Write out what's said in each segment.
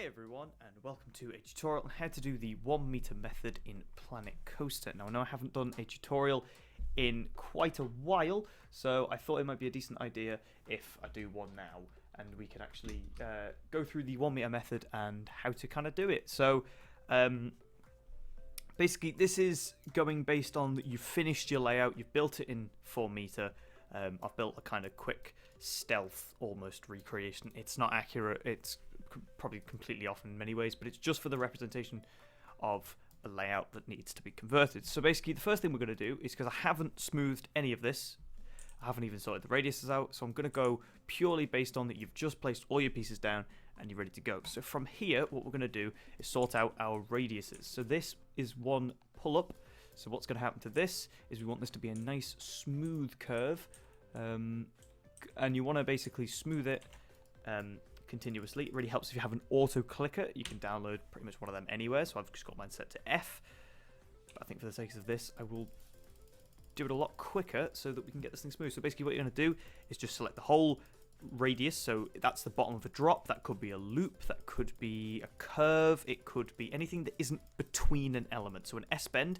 Hey everyone, and welcome to a tutorial on how to do the 1 meter method in Planet Coaster. Now I know I haven't done a tutorial in quite a while, so I thought it might be a decent idea if I do one now and we can actually go through the 1 meter method and how to kind of do it. So basically this is going based on that you've finished your layout, you've built it in 4 meter. I've built a kind of quick stealth almost recreation. It's not accurate, it's probably completely off in many ways, but it's just for the representation of a layout that needs to be converted. So basically the first thing we're going to do is, because I haven't smoothed any of this, I haven't even sorted the radiuses out, so I'm going to go purely based on that you've just placed all your pieces down and you're ready to go. So from here what we're going to do is sort out our radiuses. So this is one pull up. So what's going to happen to this is we want this to be a nice smooth curve, and you want to basically smooth it continuously. It really helps if you have an auto clicker. You can download pretty much one of them anywhere, so I've just got mine set to F, but I think for the sake of this I will do it a lot quicker so that we can get this thing smooth. So basically what you're going to do is just select the whole radius. So that's the bottom of a drop, that could be a loop, that could be a curve, it could be anything that isn't between an element. So an S-bend,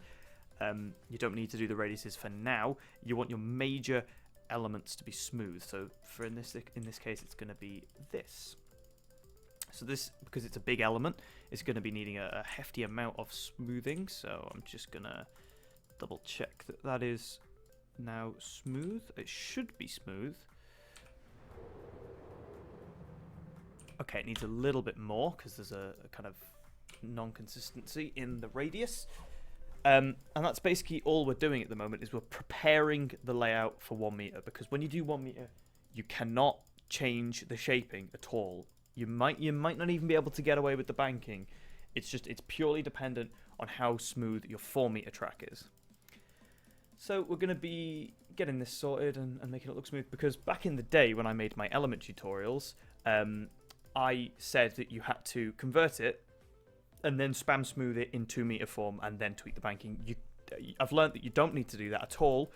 you don't need to do the radiuses for now. You want your major elements to be smooth. So for in this case it's going to be this. So this, because it's a big element, is going to be needing a hefty amount of smoothing. So I'm just going to double check that that is now smooth. It should be smooth. Okay, it needs a little bit more because there's a kind of non-consistency in the radius. And that's basically all we're doing at the moment, is we're preparing the layout for 1 meter, because when you do 1 meter you cannot change the shaping at all. You might not even be able to get away with the banking. It's purely dependent on how smooth your 4 meter track is. So we're going to be getting this sorted and making it look smooth, because back in the day when I made my element tutorials, I said that you had to convert it and then spam smooth it in 2 meter form and then tweak the banking. I've learned that you don't need to do that at all,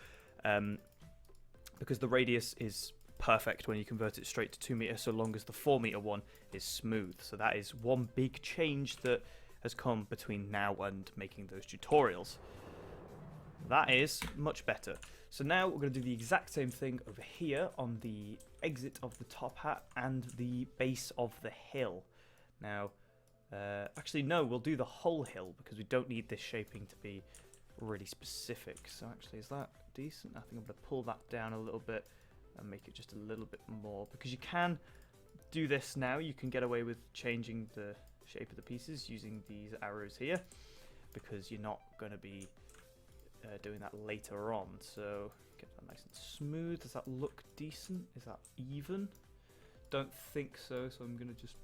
because the radius is perfect when you convert it straight to 2 meter, so long as the 4 meter one is smooth. So that is one big change that has come between now and making those tutorials. That is much better. So now we're going to do the exact same thing over here on the exit of the top hat and the base of the hill. Now, actually no, we'll do the whole hill because we don't need this shaping to be really specific. So actually, is that decent? I think I'm going to pull that down a little bit and make it just a little bit more, because you can do this now. You can get away with changing the shape of the pieces using these arrows here, because you're not going to be doing that later on. So get that nice and smooth. Does that look decent? Is that even? Don't think so, so I'm going to just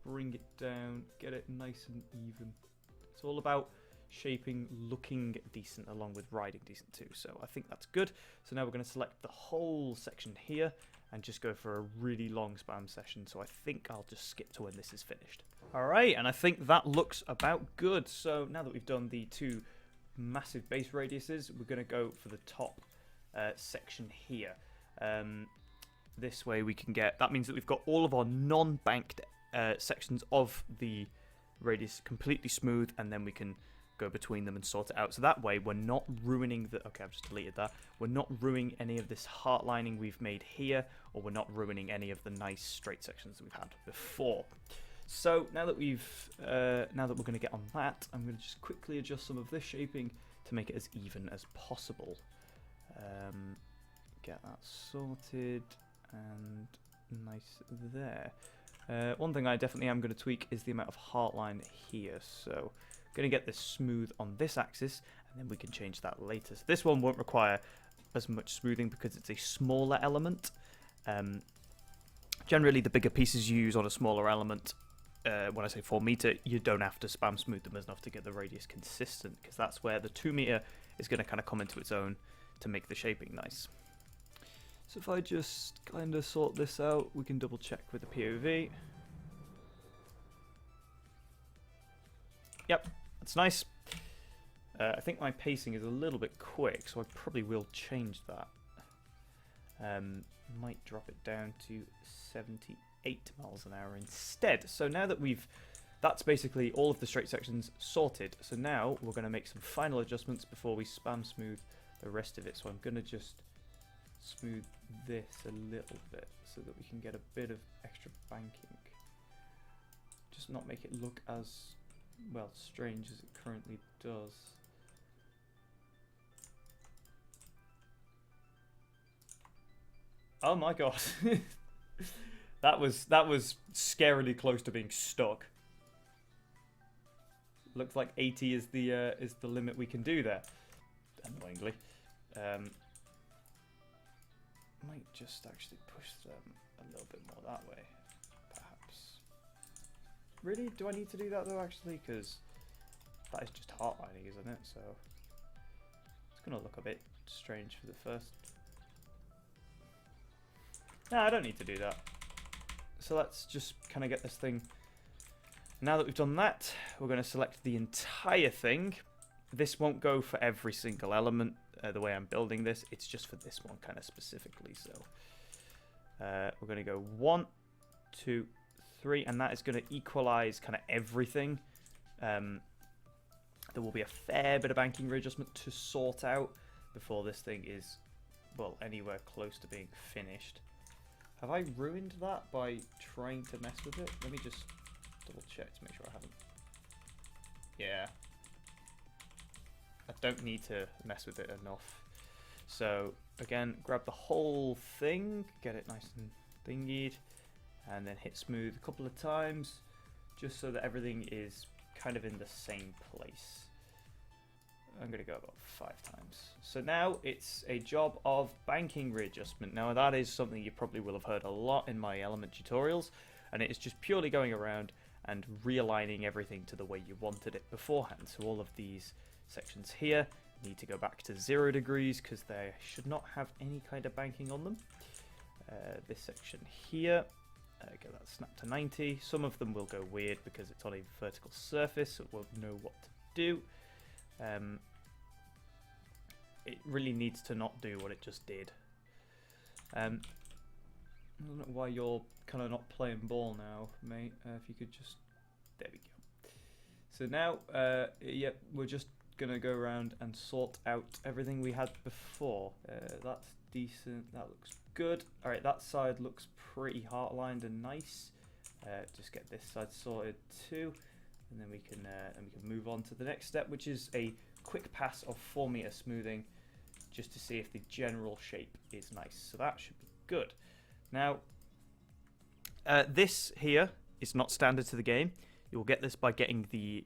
bring it down, get it nice and even. It's all about shaping looking decent along with riding decent too, so I think that's good. So now we're going to select the whole section here and just go for a really long spam session. So I think I'll just skip to when this is finished. Alright, and I think that looks about good. So now that we've done the 2 massive base radiuses, we're going to go for the top section here. This way we can get, that means that we've got all of our non-banked sections of the radius completely smooth, and then we can go between them and sort it out. So that way we're not ruining the, okay, I've just deleted that. We're not ruining any of this heart lining we've made here, or we're not ruining any of the nice straight sections that we've had before. So now that we're going to get on that, I'm going to just quickly adjust some of this shaping to make it as even as possible. Get that sorted and nice there. One thing I definitely am going to tweak is the amount of heart line here. So I'm going to get this smooth on this axis, and then we can change that later. So this one won't require as much smoothing because it's a smaller element. Generally, the bigger pieces you use on a smaller element, when I say 4 meter, you don't have to spam smooth them enough to get the radius consistent, because that's where the 2 meter is going to kind of come into its own to make the shaping nice. So if I just kind of sort this out, we can double check with the POV. Yep, that's nice. I think my pacing is a little bit quick, so I probably will change that. Might drop it down to 78 miles an hour instead. So now that we've that's basically all of the straight sections sorted. So now we're going to make some final adjustments before we spam smooth the rest of it. So I'm going to just smooth this a little bit so that we can get a bit of extra banking. Just not make it look as, well, strange as it currently does. Oh my god. that was scarily close to being stuck. Looks like 80 is the limit we can do there. Annoyingly. Might just actually push them a little bit more that way, perhaps. Really? Do I need to do that though, actually? Because that is just heartlining, isn't it? So it's going to look a bit strange for the first. No, I don't need to do that. So let's just kind of get this thing. Now that we've done that, we're going to select the entire thing. This won't go for every single element the way I'm building this. It's just for this one kind of specifically. So we're going to go 1, 2, 3, and that is going to equalize kind of everything. There will be a fair bit of banking readjustment to sort out before this thing is, well, anywhere close to being finished. Have I ruined that by trying to mess with it? Let me just double check to make sure I haven't. Yeah. I don't need to mess with it enough. So, again, grab the whole thing, get it nice and thingied, and then hit smooth a couple of times, just so that everything is kind of in the same place. I'm going to go about 5 times. So now it's a job of banking readjustment. Now that is something you probably will have heard a lot in my element tutorials, and it is just purely going around and realigning everything to the way you wanted it beforehand. So all of these sections here need to go back to 0 degrees because they should not have any kind of banking on them. This section here, get that snapped to 90. Some of them will go weird because it's on a vertical surface, so it won't know what to do. It really needs to not do what it just did. I don't know why you're kind of not playing ball now, mate. If you could just... There we go. So now, yeah, we're just going to go around and sort out everything we had before. That's decent. That looks good. All right, that side looks pretty heart-lined and nice. Just get this side sorted too. And then we can move on to the next step, which is a quick pass of 4 meter smoothing, just to see if the general shape is nice. So that should be good. Now, this here is not standard to the game. You'll get this by getting the,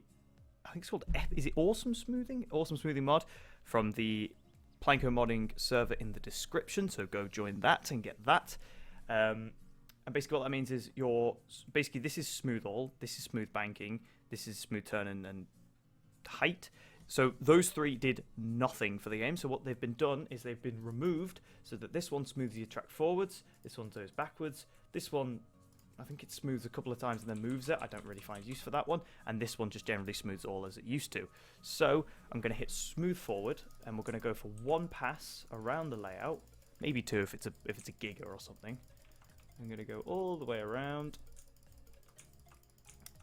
I think it's called, is it Awesome Smoothing? Awesome Smoothing mod from the Planko modding server in the description. So go join that and get that. And basically what that means is basically this is smooth all, this is smooth banking, this is smooth turn and height. So those 3 did nothing for the game. So what they've been done is they've been removed so that this one smooths your track forwards, this one goes backwards, this one, I think it smooths a couple of times and then moves it. I don't really find use for that one. And this one just generally smooths all as it used to. So I'm going to hit smooth forward and we're going to go for 1 pass around the layout. Maybe 2 if it's a giga or something. I'm going to go all the way around.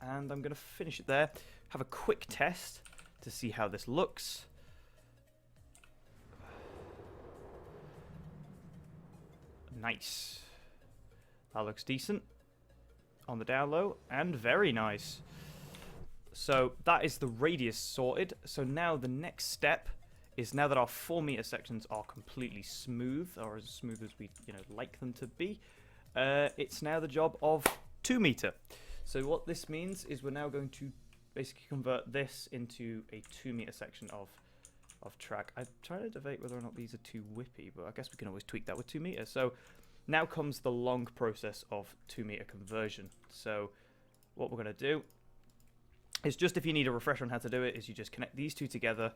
And I'm going to finish it there. Have a quick test to see how this looks. Nice. That looks decent on the down low, and very nice. So that is the radius sorted. So now the next step is, now that our 4 meter sections are completely smooth, or as smooth as we like them to be, it's now the job of 2 meter. So what this means is we're now going to basically convert this into a 2 meter section of track. I'm trying to debate whether or not these are too whippy, but I guess we can always tweak that with 2 meters. So now comes the long process of 2 meter conversion. So what we're going to do is, just if you need a refresher on how to do it, is you just connect these 2 together,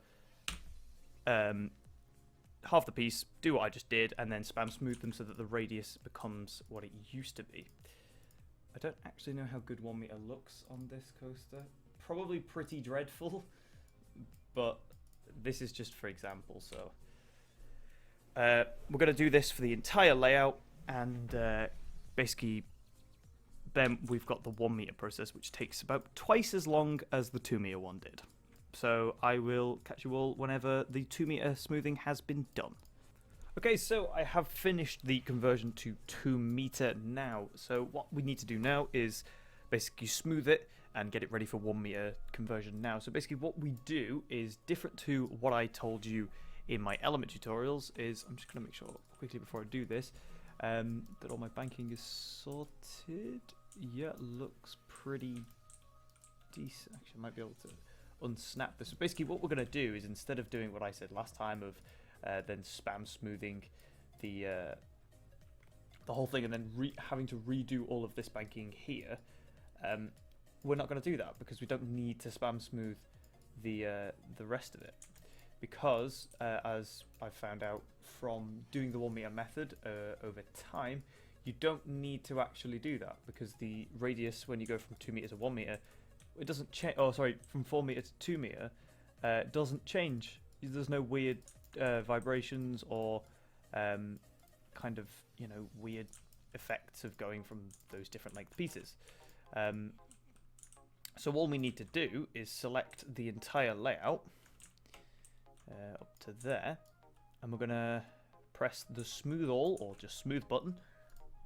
half the piece, do what I just did, and then spam smooth them so that the radius becomes what it used to be. I don't actually know how good 1 meter looks on this coaster. Probably pretty dreadful, but this is just for example. So we're going to do this for the entire layout and basically then we've got the 1 meter process, which takes about twice as long as the 2 meter one did. So I will catch you all whenever the 2 meter smoothing has been done. Okay, so I have finished the conversion to 2 meter now. So what we need to do now is basically smooth it and get it ready for 1 meter conversion now. So basically what we do is different to what I told you in my element tutorials is, I'm just going to make sure quickly before I do this, that all my banking is sorted. Yeah, looks pretty decent. Actually, I might be able to unsnap this. So basically what we're going to do is, instead of doing what I said last time of then spam smoothing the whole thing and then having to redo all of this banking here, we're not going to do that because we don't need to spam smooth the rest of it, because as I've found out from doing the 1 meter method over time, you don't need to actually do that, because the radius when you go from 2 meters to 1 meter, it doesn't change. Oh, sorry, from 4 meter to 2 meter, doesn't change. There's no weird vibrations or kind of, you know, weird effects of going from those different length pieces. So all we need to do is select the entire layout up to there, and we're gonna press the smooth all or just smooth button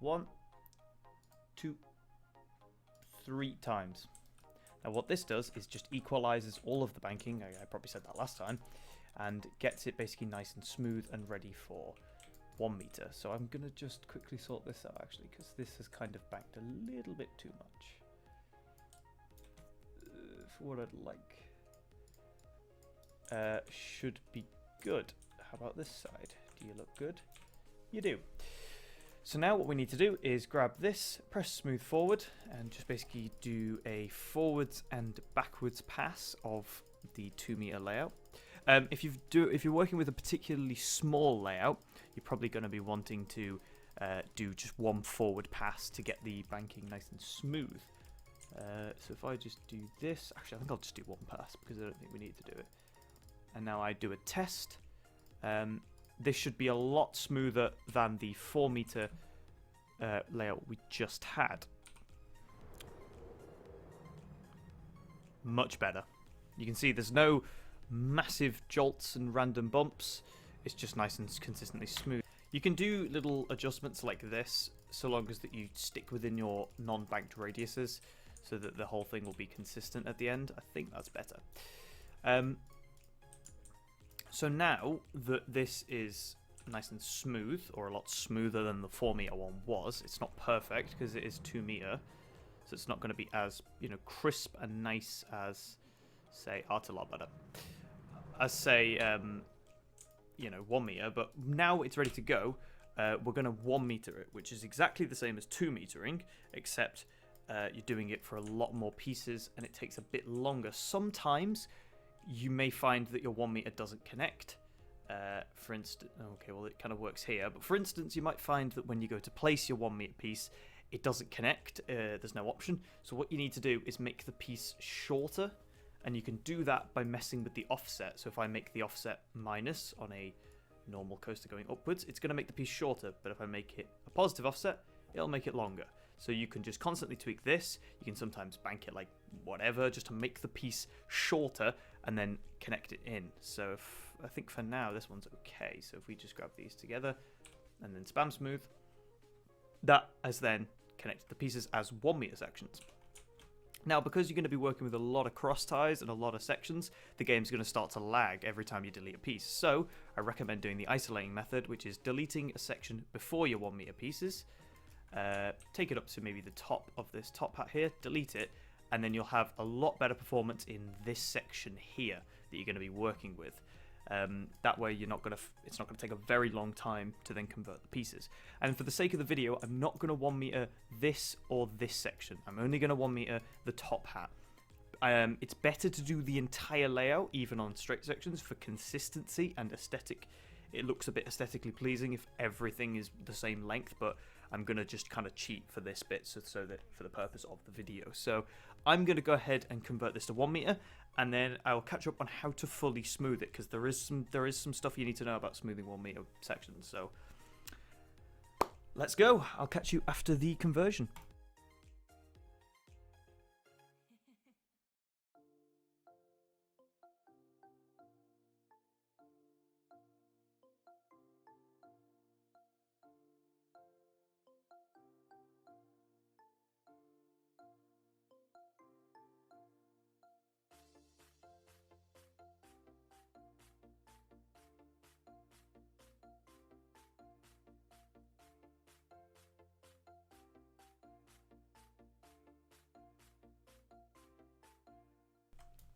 1, 2, 3 times. Now what this does is just equalizes all of the banking, I probably said that last time, and gets it basically nice and smooth and ready for 1 meter. So I'm gonna just quickly sort this out actually, because this has kind of banked a little bit too much for what I'd like. Should be good. How about this side? Do you look good? You do. So now what we need to do is grab this, press smooth forward, and just basically do a forwards and backwards pass of the 2 meter layout. If you're working with a particularly small layout, you're probably going to be wanting to do just 1 forward pass to get the banking nice and smooth. So if I just do this, actually I think I'll just do 1 pass because I don't think we need to do it. And now I do a test. This should be a lot smoother than the 4 meter layout we just had. Much better. You can see there's no massive jolts and random bumps. It's just nice and consistently smooth. You can do little adjustments like this, so long as that you stick within your non-banked radiuses, so that the whole thing will be consistent at the end. I think that's better. So now that this is nice and smooth, or a lot smoother than the 4 meter one was, it's not perfect because it is 2 meter, so it's not going to be as, you know, crisp and nice as, say, it's a lot better, as say, you know, 1 meter. But now it's ready to go. We're going to 1 meter it, which is exactly the same as 2 metering, except you're doing it for a lot more pieces and it takes a bit longer. Sometimes you may find that your 1 meter doesn't connect. For instance, okay, well it kind of works here, but for instance, you might find that when you go to place your 1 meter piece, it doesn't connect. There's no option. So what you need to do is make the piece shorter, and you can do that by messing with the offset. So if I make the offset minus on a normal coaster going upwards, it's going to make the piece shorter, but if I make it a positive offset, it'll make it longer. So you can just constantly tweak this. You can sometimes bank it like whatever, just to make the piece shorter and then connect it in. So I think for now this one's okay. So if we just grab these together and then spam smooth, that has then connected the pieces as 1 meter sections. Now, because you're going to be working with a lot of cross ties and a lot of sections, the game's going to start to lag every time you delete a piece. So I recommend doing the isolating method, which is deleting a section before your 1 meter pieces. Take it up to maybe the top of this top hat here, delete it, and then you'll have a lot better performance in this section here that you're going to be working with. That way it's not going to take a very long time to then convert the pieces. And for the sake of the video, I'm not going to 1 meter this or this section. I'm only going to 1 meter the top hat. It's better to do the entire layout, even on straight sections, for consistency and aesthetic. It looks a bit aesthetically pleasing if everything is the same length, but I'm going to just kind of cheat for this bit so that for the purpose of the video. So I'm going to go ahead and convert this to 1 meter, and then I'll catch up on how to fully smooth it, because there is some stuff you need to know about smoothing 1 meter sections. So let's go. I'll catch you after the conversion.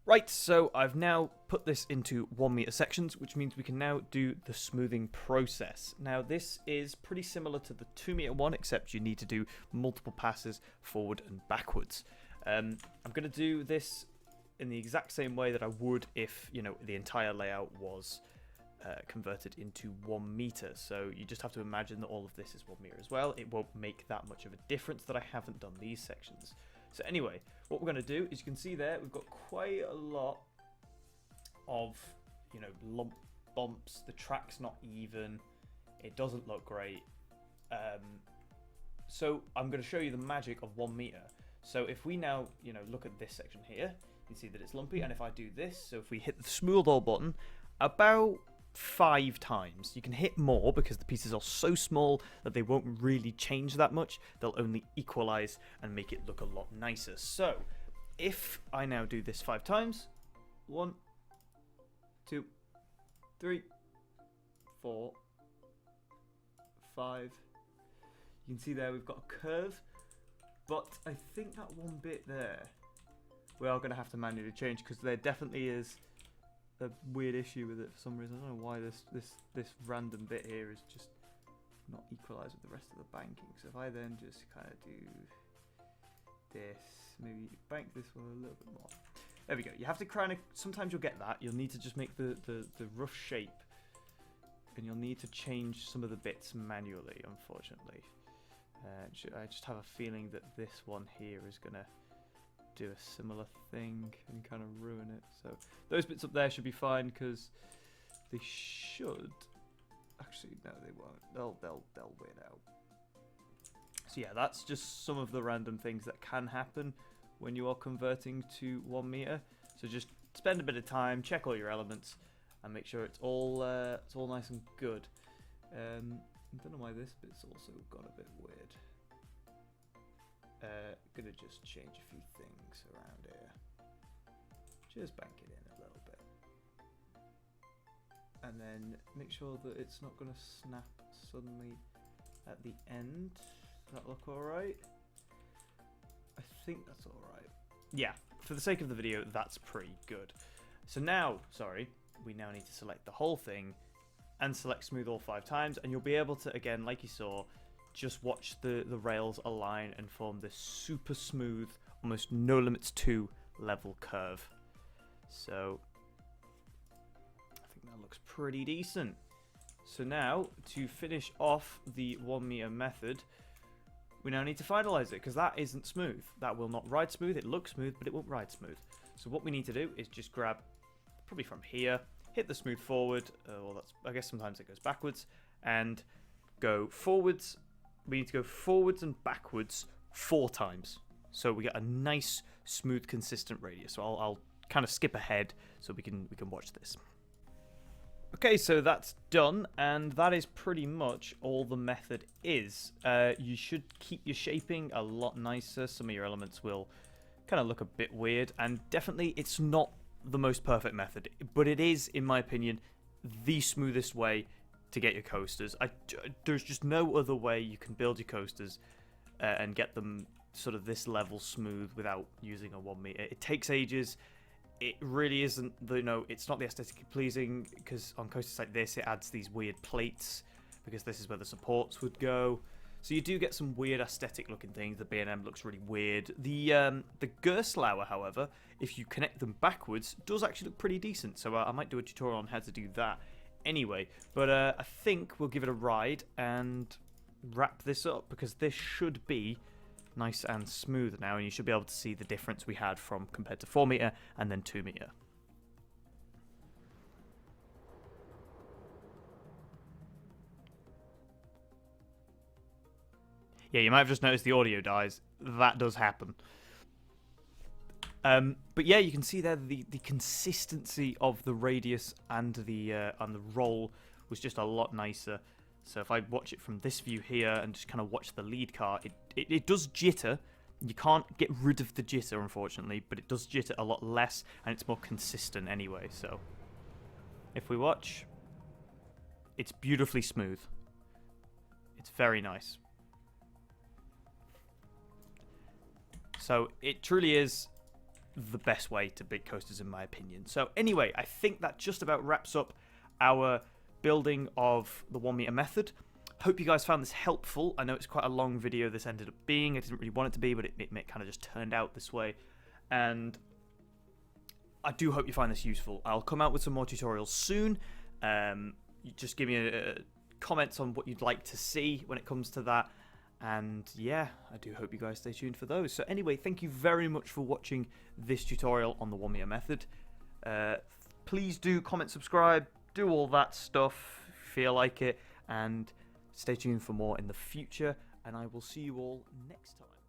Right, so I've now put this into 1 meter sections, which means we can now do the smoothing process. Now, this is pretty similar to the 2 meter one, except you need to do multiple passes forward and backwards. I'm going to do this in the exact same way that I would if, you know, the entire layout was converted into 1 meter. So you just have to imagine that all of this is 1 meter as well. It won't make that much of a difference that I haven't done these sections. So anyway, what we're going to do is you can see there we've got quite a lot of, you know, bumps. The track's not even. It doesn't look great. So I'm going to show you the magic of 1 meter. So if we now, you know, look at this section here, you can see that it's lumpy. And if I do this, so if we hit the smooth all button about 5 times, you can hit more because the pieces are so small that they won't really change that much. They'll only equalize and make it look a lot nicer. So if I now do this 5 times, 1, 2, 3, 4, 5, you can see there we've got a curve, but I think that one bit there we are going to have to manually change because there definitely is a weird issue with it for some reason. I don't know why this random bit here is just not equalised with the rest of the banking. So if I then just kind of do this, maybe bank this one a little bit more. There we go. You have to kind of, sometimes you'll get that. You'll need to just make the rough shape, and you'll need to change some of the bits manually, unfortunately. I just have a feeling that this one here is going to do a similar thing and kind of ruin it. So those bits up there should be fine because they should. Actually, no, they won't. They'll win out. So yeah, that's just some of the random things that can happen when you are converting to 1 meter. So just spend a bit of time, check all your elements, and make sure it's all nice and good. I don't know why this bit's also got a bit weird. Gonna just change a few things around here. Just bank it in a little bit. And then make sure that it's not gonna snap suddenly at the end. Does that look alright? I think that's alright. Yeah, for the sake of the video, that's pretty good. So now, we now need to select the whole thing and select smooth all 5 times, and you'll be able to, again, like you saw, just watch the rails align and form this super smooth, almost no limits 2 level curve. So I think that looks pretty decent. So now, to finish off the 1 meter method, we now need to finalize it, because that isn't smooth. That will not ride smooth. It looks smooth, but it won't ride smooth. So what we need to do is just grab, probably from here, hit the smooth forward, I guess sometimes it goes backwards, and go forwards. We need to go forwards and backwards 4 times. So we get a nice, smooth, consistent radius. So I'll kind of skip ahead so we can watch this. Okay, so that's done, and that is pretty much all the method is. You should keep your shaping a lot nicer. Some of your elements will kind of look a bit weird, and definitely it's not the most perfect method, but it is, in my opinion, the smoothest way to get your coasters. There's just no other way you can build your coasters and get them sort of this level smooth without using a 1 meter. It takes ages. It really isn't, it's not the aesthetically pleasing, because on coasters like this, it adds these weird plates, because this is where the supports would go. So you do get some weird aesthetic looking things. The B&M looks really weird. The Gerstlauer, however, if you connect them backwards, does actually look pretty decent. So I might do a tutorial on how to do that anyway. But I think we'll give it a ride and wrap this up, because this should be nice and smooth now, and you should be able to see the difference we had from compared to 4 meter and then 2 meter. Yeah, you might have just noticed the audio dies. That does happen. But yeah, you can see there the consistency of the radius and the roll was just a lot nicer. So if I watch it from this view here and just kind of watch the lead car, it does jitter. You can't get rid of the jitter, unfortunately, but it does jitter a lot less, and it's more consistent anyway. So if we watch, it's beautifully smooth. It's very nice. So it truly is the best way to big coasters, in my opinion. So anyway, I think that just about wraps up our building of the 1 meter method. Hope you guys found this helpful. I know it's quite a long video this ended up being. I didn't really want it to be, but it kind of just turned out this way. And I do hope you find this useful. I'll come out with some more tutorials soon. You just give me comments on what you'd like to see when it comes to that. And yeah, I do hope you guys stay tuned for those. So anyway, thank you very much for watching this tutorial on the 1 meter method. Please do comment, subscribe, do all that stuff if you feel like it, and stay tuned for more in the future, and I will see you all next time.